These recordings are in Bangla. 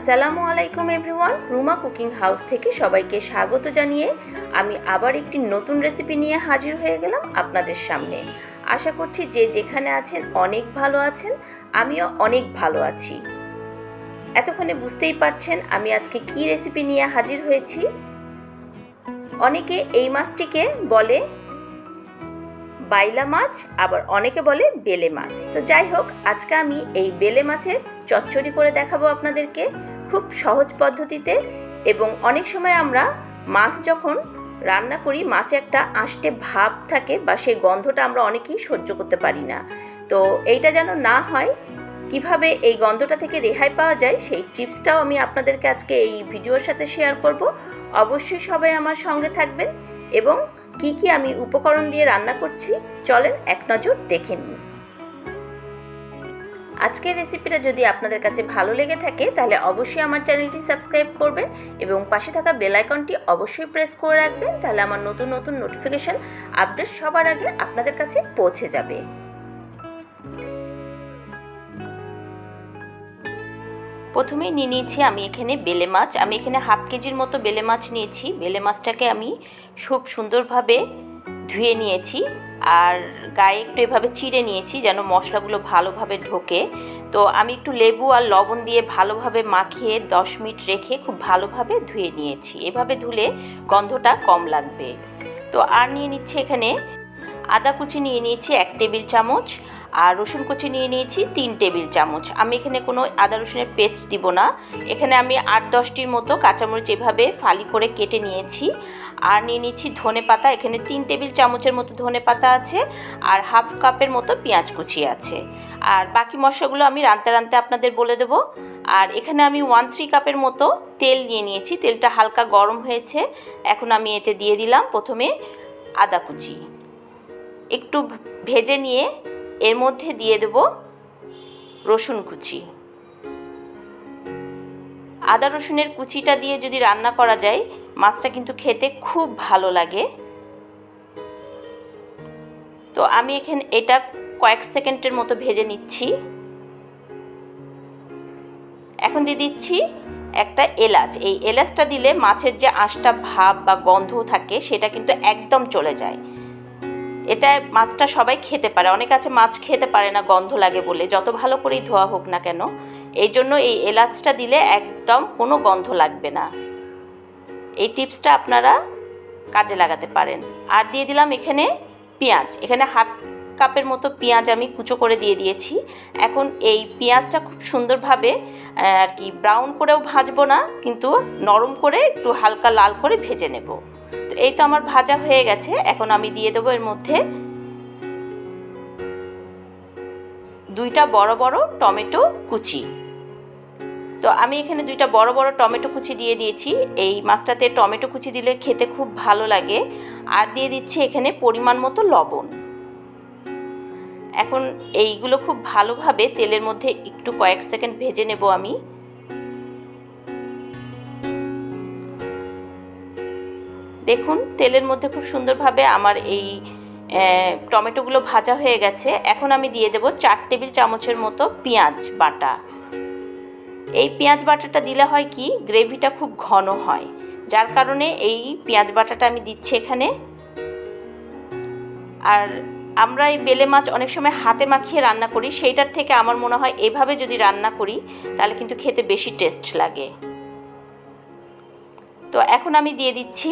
আসসালামু আলাইকুম এভরিওয়ান, রুমা কুকিং হাউস থেকে সবাইকে স্বাগত জানিয়ে আমি আবার একটি নতুন রেসিপি নিয়ে হাজির হয়ে গেলাম আপনাদের সামনে। আশা করছি যে যেখানে আছেন অনেক ভালো আছেন, আমিও অনেক ভালো আছি। এতক্ষণে বুঝতেই পারছেন আমি আজকে কি রেসিপি নিয়ে হাজির হয়েছি। অনেকে এই মাছটিকে বলে বাইলা মাছ, আবার অনেকে বলে বেলে মাছ। তো যাই হোক, আজকে আমি এই বেলে মাছের চচ্চড়ি করে দেখাবো আপনাদেরকে খুব সহজ পদ্ধতিতে। এবং অনেক সময় আমরা মাছ যখন রান্না করি, মাছে একটা আষ্টে ভাব থাকে বা সেই গন্ধটা আমরা অনেকেই সহ্য করতে পারি না। তো এইটা যেন না হয়, কিভাবে এই গন্ধটা থেকে রেহাই পাওয়া যায় সেই টিপসটাও আমি আপনাদেরকে আজকে এই ভিডিওর সাথে শেয়ার করব। অবশ্যই সবাই আমার সঙ্গে থাকবেন এবং কি কি আমি উপকরণ দিয়ে রান্না করছি চলেন এক নজর দেখে নিই। আজকের রেসিপিটা যদি আপনাদের কাছে ভালো লেগে থাকে তাহলে অবশ্যই আমার চ্যানেলটি সাবস্ক্রাইব করবেন এবং পাশে থাকা বেল আইকনটি অবশ্যই প্রেস করে রাখবেন, তাহলে আমার নতুন নতুন নোটিফিকেশন আপডেট সবার আগে আপনাদের কাছে পৌঁছে যাবে। প্রথমেই নিয়ে নিয়েছি আমি এখানে বেলে মাছ। আমি এখানে হাফ কেজির মতো বেলে মাছ নিয়েছি। বেলে মাছটাকে আমি খুব সুন্দরভাবে ধুয়ে নিয়েছি আর গায়ে একটু এভাবে চিড়ে নিয়েছি যেন মশলাগুলো ভালোভাবে ঢোকে। তো আমি একটু লেবু আর লবণ দিয়ে ভালোভাবে মাখিয়ে 10 মিনিট রেখে খুব ভালোভাবে ধুয়ে নিয়েছি। এভাবে ধুলে গন্ধটা কম লাগবে। তো আর নিয়ে নিচ্ছি এখানে আদা কুচি নিয়ে নিয়েছি 1 টেবিল চামচ, আর রসুন কুচি নিয়ে নিয়েছি 3 টেবিল চামচ। আমি এখানে কোনো আদা রসুনের পেস্ট দিব না। এখানে আমি 8-10টির মতো কাঁচামরিচ এভাবে ফালি করে কেটে নিয়েছি। আর নিয়ে নিচ্ছি ধনে পাতা, এখানে 3 টেবিল চামচের মতো ধনে পাতা আছে, আর হাফ কাপের মতো পেঁয়াজ কুচি আছে। আর বাকি মশলাগুলো আমি রাঁধতে রাঁধতে আপনাদের বলে দেবো। আর এখানে আমি 1/3 কাপের মতো তেল নিয়ে নিয়েছি। তেলটা হালকা গরম হয়েছে, এখন আমি এতে দিয়ে দিলাম প্রথমে আদা কুচি। একটু ভেজে নিয়ে এর মধ্যে দিয়ে দেব রসুন কুচি। আদা রসুনের কুচিটা দিয়ে যদি রান্না করা যায় মাছটা কিন্তু খেতে খুব ভালো লাগে। তো আমি এখানে এটা কয়েক সেকেন্ডের মতো ভেজে নিচ্ছি। এখন দিয়ে দিচ্ছি একটা এলাচ। এই এলাচটা দিলে মাছের যে আঁশটা ভাব বা গন্ধ থাকে সেটা কিন্তু একদম চলে যায়। এটা মাছটা সবাই খেতে পারে, অনেক আছে মাছ খেতে পারে না গন্ধ লাগে বলে, যত ভালো করেই ধোয়া হোক না কেন। এই জন্য এই এলাচটা দিলে একদম কোনো গন্ধ লাগবে না। এই টিপসটা আপনারা কাজে লাগাতে পারেন। আর দিয়ে দিলাম এখানে পেঁয়াজ। এখানে হাফ কাপের মতো পেঁয়াজ আমি কুচো করে দিয়ে দিয়েছি। এখন এই পেঁয়াজটা খুব সুন্দরভাবে আর কি ব্রাউন করেও ভাজবো না, কিন্তু নরম করে একটু হালকা লাল করে ভেজে নেব। তো এই তো আমার ভাজা হয়ে গেছে। এখন আমি দিয়ে দেবো এর মধ্যে 2টা বড় বড় টমেটো কুচি। তো আমি এখানে 2টা বড় বড় টমেটো কুচি দিয়ে দিয়েছি। এই মাছটাতে টমেটো কুচি দিলে খেতে খুব ভালো লাগে। আর দিয়ে দিচ্ছি এখানে পরিমাণ মতো লবণ। এখন এইগুলো খুব ভালোভাবে তেলের মধ্যে একটু কয়েক সেকেন্ড ভেজে নেব আমি। দেখুন তেলের মধ্যে খুব সুন্দরভাবে আমার এই টমেটোগুলো ভাজা হয়ে গেছে। এখন আমি দিয়ে দেব 4 টেবিল চামচের মতো পেঁয়াজ বাটা। এই পেঁয়াজ বাটাটা দিলে হয় কি, গ্রেভিটা খুব ঘন হয়, যার কারণে এই পেঁয়াজ বাটাটা আমি দিচ্ছি এখানে। আর আমরা এই বেলে মাছ অনেক সময় হাতে মাখিয়ে রান্না করি, সেইটার থেকে আমার মনে হয় এভাবে যদি রান্না করি তাহলে কিন্তু খেতে বেশি টেস্ট লাগে। তো এখন আমি দিয়ে দিচ্ছি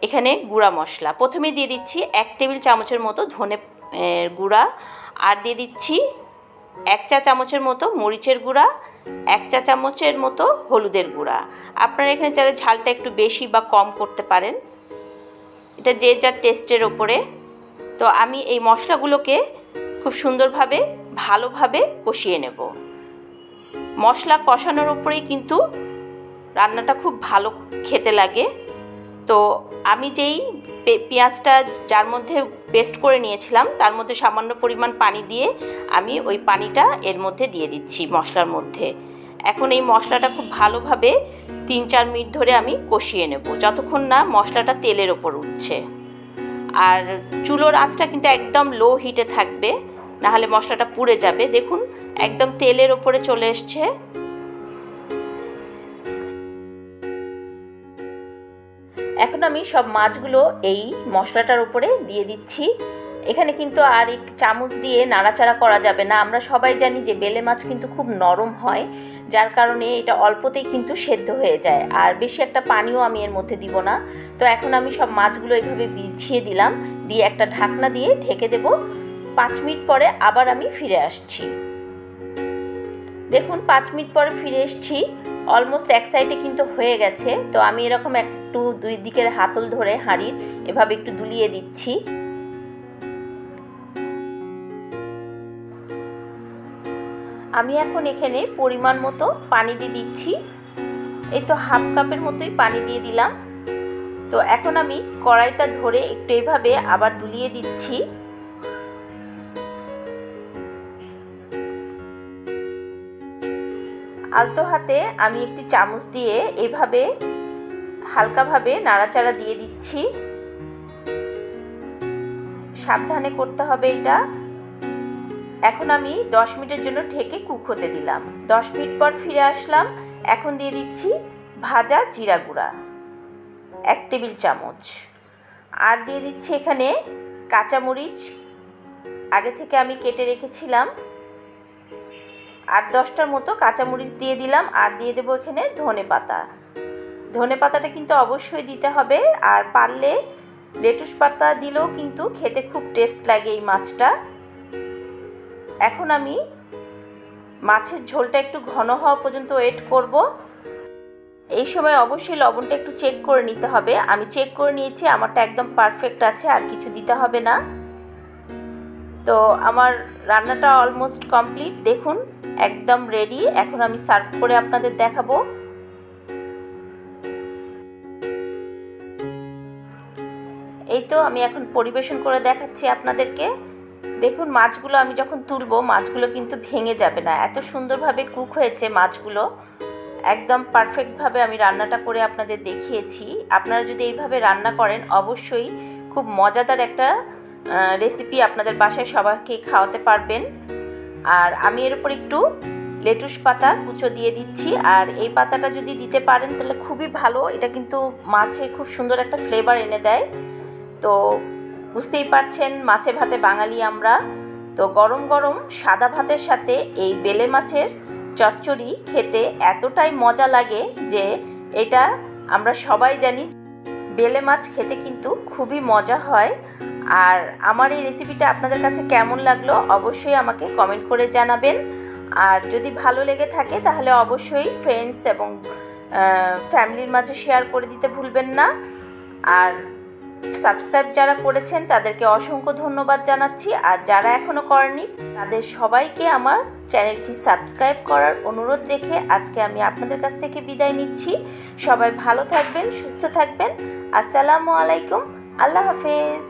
এখানে গুঁড়া মশলা। প্রথমে দিয়ে দিচ্ছি 1 টেবিল চামচের মতো ধনে গুঁড়া, আর দিয়ে দিচ্ছি 1 চা চামচের মতো মরিচের গুঁড়া, 1 চা চামচের মতো হলুদের গুঁড়া। আপনারা এখানে চাইলে ঝালটা একটু বেশি বা কম করতে পারেন, এটা যে যার টেস্টের ওপরে। তো আমি এই মশলাগুলোকে খুব সুন্দরভাবে ভালোভাবে কষিয়ে নেব। মশলা কষানোর ওপরেই কিন্তু রান্নাটা খুব ভালো খেতে লাগে। তো আমি যেই পেঁয়াজটা যার মধ্যে পেস্ট করে নিয়েছিলাম তার মধ্যে সামান্য পরিমাণ পানি দিয়ে আমি ওই পানিটা এর মধ্যে দিয়ে দিচ্ছি মশলার মধ্যে। এখন এই মশলাটা খুব ভালোভাবে 3-4 মিনিট ধরে আমি কষিয়ে নেব, যতক্ষণ না মশলাটা তেলের ওপর উঠছে। আর চুলোর আঁচটা কিন্তু একদম লো হিটে থাকবে, নাহলে মশলাটা পুড়ে যাবে। দেখুন একদম তেলের ওপরে চলে এসছে। এখন আমি সব মাছগুলো এই মশলাটার উপরে দিয়ে দিচ্ছি। এখানে কিন্তু আর এক চামচ দিয়ে নাড়াচাড়া করা যাবে না। আমরা সবাই জানি যে বেলে মাছ কিন্তু খুব নরম হয়, যার কারণে এটা অল্পতেই কিন্তু সেদ্ধ হয়ে যায়। আর বেশি একটা পানিও আমি এর মধ্যে দিব না। তো এখন আমি সব মাছগুলো এইভাবে বিছিয়ে দিলাম, দিয়ে একটা ঢাকনা দিয়ে ঢেকে দেব। 5 মিনিট পরে আবার আমি ফিরে আসছি। দেখুন 5 মিনিট পরে ফিরে এসেছি, অলমোস্ট এক সাইডে কিন্তু হয়ে গেছে। তো আমি এরকম একটু দুই দিকের হাতল ধরে হাঁড়ির এভাবে একটু দুলিয়ে দিচ্ছি। আমি এখন এখানে পরিমাণ মতো পানি দিয়ে দিচ্ছি। এই তো হাফ কাপের মতোই পানি দিয়ে দিলাম। তো এখন আমি কড়াইটা ধরে একটু এইভাবে আবার দুলিয়ে দিচ্ছি। আলতো হাতে আমি একটি চামচ দিয়ে এইভাবে হালকাভাবে নাড়াচাড়া দিয়ে দিচ্ছি। সাবধানে করতে হবে এটা। এখন আমি 10 মিনিটের জন্য ঢেকে কুক হতে দিলাম। 10 মিনিট পর ফিরে আসলাম। এখন দিয়ে দিচ্ছি ভাজা জিরা গুঁড়া 1 টেবিল চামচ, আর দিয়ে দিচ্ছি এখানে কাঁচামরিচ আগে থেকে আমি কেটে রেখেছিলাম, 8-10টার মতো কাঁচামরিচ দিয়ে দিলাম। আর দিয়ে দেবো এখানে ধনে পাতা। ধনে পাতাটা কিন্তু অবশ্যই দিতে হবে, আর পারলে লেটুস পাতা দিলেও কিন্তু খেতে খুব টেস্ট লাগে এই মাছটা। এখন আমি মাছের ঝোলটা একটু ঘন হওয়া পর্যন্ত ওয়েট করব। এই সময় অবশ্যই লবণটা একটু চেক করে নিতে হবে। আমি চেক করে নিয়েছি, আমারটা একদম পারফেক্ট আছে, আর কিছু দিতে হবে না। তো আমার রান্নাটা অলমোস্ট কমপ্লিট, দেখুন একদম রেডি। এখন আমি সার্ভ করে আপনাদের দেখাবো। এই তো আমি এখন পরিবেশন করে দেখাচ্ছি আপনাদেরকে। দেখুন মাছগুলো আমি যখন তুলবো মাছগুলো কিন্তু ভেঙে যাবে না, এত সুন্দরভাবে কুক হয়েছে মাছগুলো। একদম পারফেক্টভাবে আমি রান্নাটা করে আপনাদের দেখিয়েছি। আপনারা যদি এইভাবে রান্না করেন অবশ্যই খুব মজাদার একটা রেসিপি আপনাদের বাসায় সবাইকে খাওয়াতে পারবেন। আর আমি এর উপর একটু লেটুস পাতা কুচো দিয়ে দিচ্ছি, আর এই পাতাটা যদি দিতে পারেন তাহলে খুবই ভালো। এটা কিন্তু মাছে খুব সুন্দর একটা ফ্লেভার এনে দেয়। তো বুঝতেই পারছেন মাছে ভাতে বাঙালি আমরা। তো গরম গরম সাদা ভাতের সাথে এই বেলে মাছের চচ্চড়ি খেতে এতটাই মজা লাগে যে এটা আমরা সবাই জানি বেলে মাছ খেতে কিন্তু খুবই মজা হয়। আর আমার এই রেসিপিটা আপনাদের কাছে কেমন লাগলো অবশ্যই আমাকে কমেন্ট করে জানাবেন। আর যদি ভালো লেগে থাকে তাহলে অবশ্যই ফ্রেন্ডস এবং ফ্যামিলির মাঝে শেয়ার করে দিতে ভুলবেন না। আর সাবস্ক্রাইব যারা করেছেন তাদেরকে অসংখ্য ধন্যবাদ জানাচ্ছি, আর যারা এখনও করেনি তাদের সবাইকে আমার চ্যানেলটি সাবস্ক্রাইব করার অনুরোধ রেখে আজকে আমি আপনাদের কাছ থেকে বিদায় নিচ্ছি। সবাই ভালো থাকবেন, সুস্থ থাকবেন। আসসালামু আলাইকুম, আল্লাহ হাফেজ।